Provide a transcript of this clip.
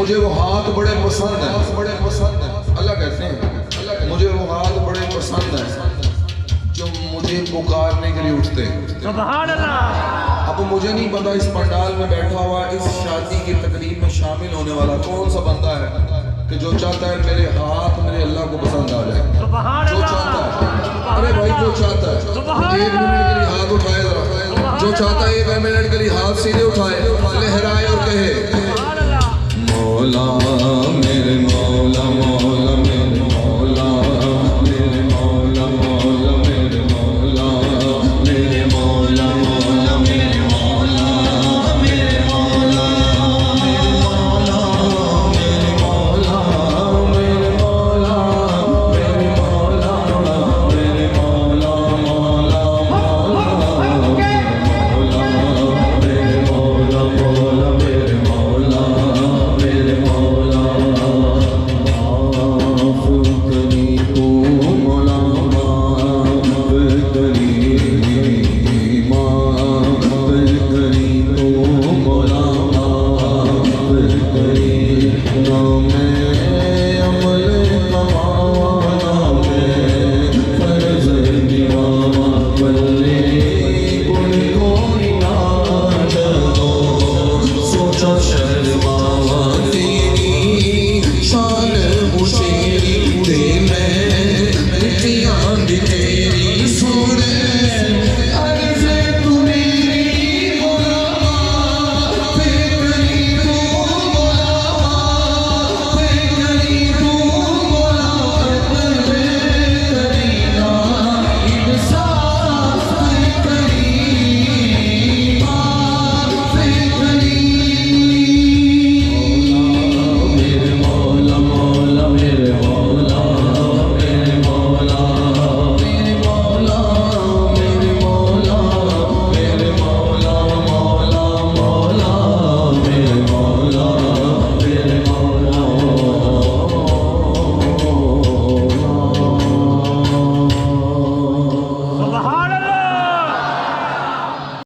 मुझे वो हाथ बड़े पसंद है, बड़े पसंद है। अल्लाह कहते हैं मुझे वो हाथ बड़े पसंद है जो मुझे पुकारने के लिए उठते। सुभान अल्लाह। अब मुझे नहीं पता इस पंडाल में बैठा हुआ इस शादी की तकरीब में शामिल होने वाला कौन सा बंदा है कि जो चाहता है मेरे हाथ मेरे अल्लाह को पसंद आ जाए। जो चाहता है, अरे भाई जो चाहता है 1 मिनट के लिए हाथ उठाए जरा। जो चाहता है 1 मिनट के लिए हाथ सीधे उठाए, लहराए और कहे मौला